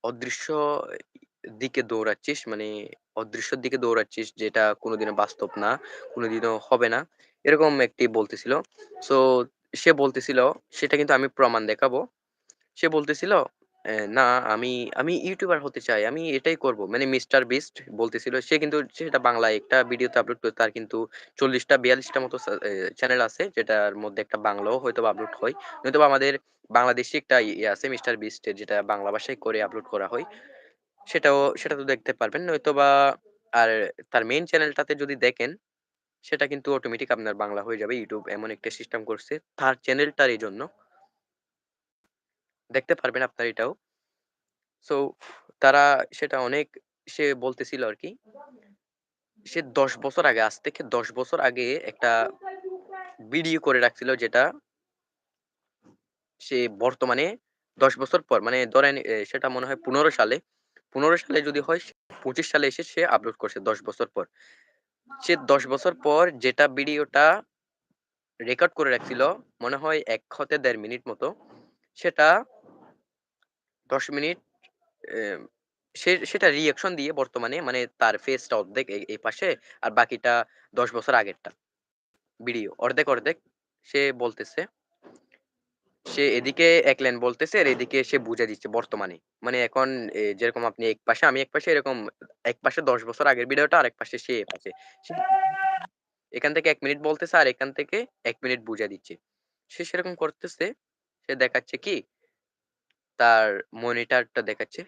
অদৃশ্য দিকে দৌড়াচ্ছিস মানে অদৃশ্যর দিকে দৌড়াচ্ছিস যেটা কোনোদিনও বাস্তব না, কোনোদিনও হবে না। এরকম একটি বলতেছিল। সো সে বলতেছিল সেটা কিন্তু আমি প্রমাণ দেখাবো। সে বলতেছিল না আমি আমি ইউটিউবার হতে চাই। আমি এটাই করব। মানে মিস্টার বিস্ট বলতেছিল। সে কিন্তু সেটা বাংলায় একটা ভিডিওতে আপলোড করে তার কিন্তু ৪০ টা ৪২ টা মতো চ্যানেল আছে যেটার মধ্যে একটা বাংলাও হয়তোবা আপলোড হয়। নয়তোবা আমাদের বাংলাদেশী একটা ইয়ে আছে মিস্টার বিস্টের যেটা বাংলা ভাষায় করে আপলোড করা হয়। সেটা তো দেখতে পারবেন। নয়তোবা আর তার মেইন চ্যানেলটাতে যদি দেখেন সেটা কিন্তু অটোমেটিক আপনার বাংলা হয়ে যাবে। ইউটিউব এমন একটা সিস্টেম করছে তার চ্যানেলটার এজন্য। দেখতে পারবেন আপনার এটাও। সো তারা সেটা অনেক সে বলতেছিল আরকি। সে ১০ বছর আগে আজ থেকে ১০ বছর আগে একটা ভিডিও করে রাখছিল যেটা সে বর্তমানে ১০ বছর পর মানে ধরেন সেটা মনে হয় ১৫ সালে। ১৫ সালে যদি হয় ২৫ সালে এসে সে আপলোড করছে ১০ বছর পর। সে ১০ বছর পর যেটা ভিডিওটা রেকর্ড করে রাখছিল মনে হয় ১ হতে ১.৫ মিনিট মতো। সেটা ১০ মিনিট এ সেটা রিঅ্যাকশন দিয়ে বর্তমানে মানে তার ফেসটা অর্ধেক এই পাশে আর বাকিটা ১০ বছর আগেরটা ভিডিও। অর্ধেক সে বলতেছে। সে এদিকে এক লাইন বলতেছে আর এদিকে সে বুঝায় দিচ্ছে বর্তমানে। মানে এখন যেরকম আপনি এক পাশে আমি এক পাশে এরকম এক পাশে ১০ বছর আগের ভিডিওটা আরেক পাশে সে এ পাশে। সে এখান থেকে ১ মিনিট বলতেছে আর এখান থেকে ১ মিনিট বুঝায় দিচ্ছে। সে সেরকম করতেছে। সে দেখাচ্ছে কি তার মনিটরটা দেখাচ্ছে।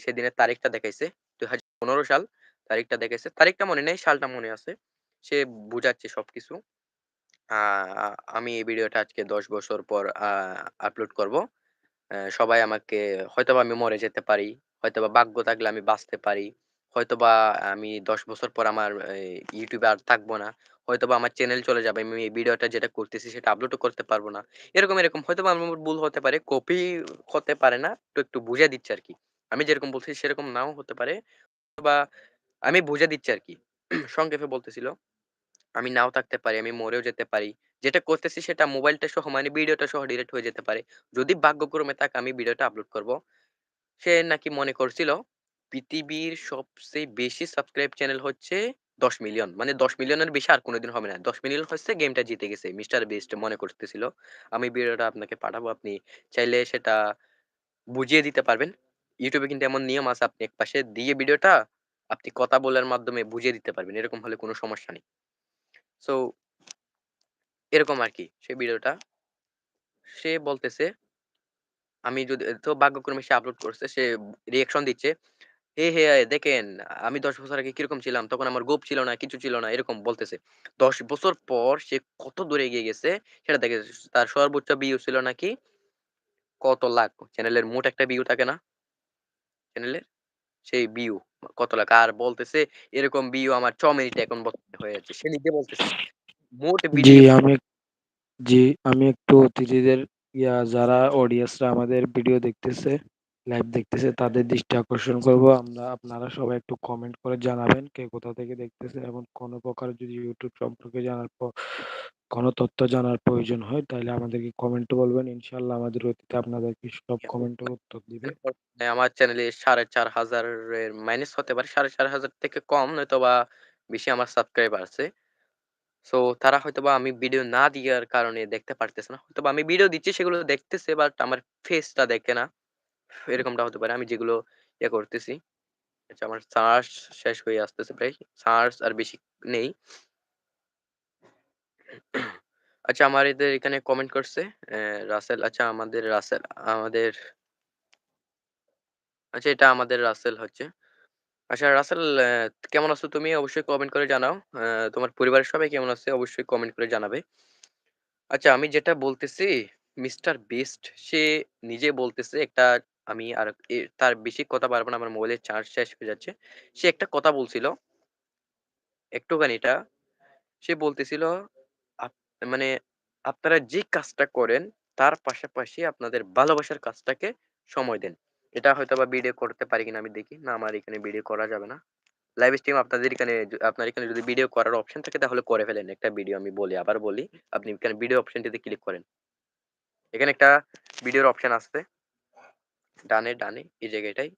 সেদিনের তারিখটা দেখাইছে। ২০১৫ সাল তারিখটা দেখাইছে। তারিখটা মনে নেই, সালটা মনে আছে। সে বুঝাচ্ছে সবকিছু। আ আমি এই ভিডিওটা আজকে ১০ বছর পর আপলোড করব। সবাই আমাকে হয়তোবা আমি মরে যেতে পারি। হয়তোবা ভাগ্য থাকলে আমি বাঁচতে পারি। হয়তোবা আমি ১০ বছর পর আমার YouTube এ আর থাকবো না। হয়তোবা আমার চ্যানেল চলে যাবে। আমি এই ভিডিওটা যেটা করতেছি সেটা আপলোডও করতে পারবো না। এরকম হয়তোবা আমার ভুল হতে পারে। কপি হতে পারে না। একটু বুঝায় দিচ্ছে আরকি। আমি যেরকম বলছি সেরকম নাও হতে পারে। বা আমি বুঝে দিচ্ছি আরকি। সংক্ষেপে বলতেছিল, আমি নাও থাকতে পারি, আমি মরেও যেতে পারি। যেটা করতেছি সেটা মোবাইলটা সহ মানে ভিডিওটা সহ ডিলিট হয়ে যেতে পারে। যদি ভাগ্যক্রমে থাকে আমি ভিডিওটা আপলোড করব। সে নাকি মনে করছিল পৃথিবীর সবচেয়ে বেশি সাবস্ক্রাইব চ্যানেল হচ্ছে ১০ মিলিয়ন। মানে ১০ মিলিয়নের বেশি আর কোনদিন হবে না। ১০ মিলিয়ন হচ্ছে গেমটা জিতে গেছে। মিস্টার বিস্ট মনে করতেছিল। আমি ভিডিওটা আপনাকে পাঠাবো। আপনি চাইলে সেটা বুঝিয়ে দিতে পারবেন। YouTube এ কিন্তু এমন নিয়ম আছে আপনি একপাশে দিয়ে ভিডিওটা আপনি কথা বলার মাধ্যমে বুঝিয়ে দিতে পারবেন। এরকম হলে কোন সমস্যা নেই। সো এরকম আরকি সেই ভিডিওটা। সে বলতেছে আমি যদি তো ভাগ্যক্রমে সে আপলোড করছে। সে রিঅ্যাকশন দিচ্ছে। হে দেখেন আমি ১০ বছর আগে কিরকম ছিলাম। তখন আমার গোঁফ ছিল না, কিছু ছিল না। এরকম বলতেছে। ১০ বছর পর সে কত দূরে এগিয়ে গেছে সেটা দেখে তার সর্বোচ্চ ভিউ ছিল নাকি কত লাখ। চ্যানেলের মোট একটা ভিউ থাকে না চ্যানেলের? সেই ভিউ কত লাখ। আর বলতেছে এরকম ভিউ আমার ৬ মিনিটে এখন বর্তমানে হয়ে যাচ্ছে। সে নিজে বলতেছে। মোট জি, ভিডিও আমি জি, আমি একটু অতিথিদের যারা অডিয়েন্সরা আমাদের ভিডিও দেখতেছে, লাইভ দেখতেছে তাদের দৃষ্টি আকর্ষণ করব। আপনারা সবাই একটু কমেন্ট করে জানাবেন কে কোথা থেকে দেখতেছে এবং কোনো প্রকার যদি ইউটিউব সম্পর্কে কোনো তথ্য জানার প্রয়োজন হয় তাহলে আমাদেরকে কমেন্টে বলবেন। ইনশাআল্লাহ আমাদের অতিথি আপনাদেরকে সব কমেন্টের উত্তর দিবে। আমার চ্যানেলে ৪,৫০০ এর মাইনাস হতে পারে। ৪,৫০০ থেকে কম নয়তোবা বেশি আমার সাবস্ক্রাইবার আছে। সো তারা হয়তোবা আমি ভিডিও না দিয়ার কারণে দেখতে পারতেছে না। হয়তোবা আমি ভিডিও দিচ্ছি সেগুলো দেখতেছে বাট আমার ফেসটা দেখে না। এরকমটা হতে পারে। আমি যেগুলো করতেছি। আচ্ছা আমার চার্জ শেষ হয়ে আসতেছে প্রায়। চার্জ আর বেশি নেই। আচ্ছা আমার এদের এখানে কমেন্ট করছে রাসেল আচ্ছা আমাদের রাসেল আমাদের আচ্ছা এটা আমাদের রাসেল হচ্ছে। আচ্ছা রাসেল কেমন আছো তুমি? অবশ্যই কমেন্ট করে জানাও। তোমার পরিবারের সবাই কেমন আছে? অবশ্যই কমেন্ট করে জানাবে। আচ্ছা আমি যেটা বলতেছি মিস্টার বিস্ট সে নিজে বলতেছে একটা আমি আর তার বেশি কথা পারবো না। আমার মোবাইলের চার্জ শেষ হয়ে যাচ্ছে। সে একটা কথা বলছিল একটুখানিটা সে বলতেছিল আপ মানে আপনারা যে কাজটা করেন তার পাশাপাশি আপনাদের ভালোবাসার কাজটাকে সময় দেন। এটা হয়তোবা ভিডিও করতে পারি কিনা আমি দেখি। না আমার এখানে ভিডিও করা যাবে না। লাইভ স্ট্রিম আপনাদের এখানে আপনার এখানে যদি ভিডিও করার অপশন থাকে তাহলে করে ফেলেন। একটা ভিডিও আমি বলি আবার বলি। আপনি এখানে ভিডিও অপশনটিতে ক্লিক করেন। এখানে একটা ভিডিওর অপশন আছে। ডানে এই জায়গাটায়।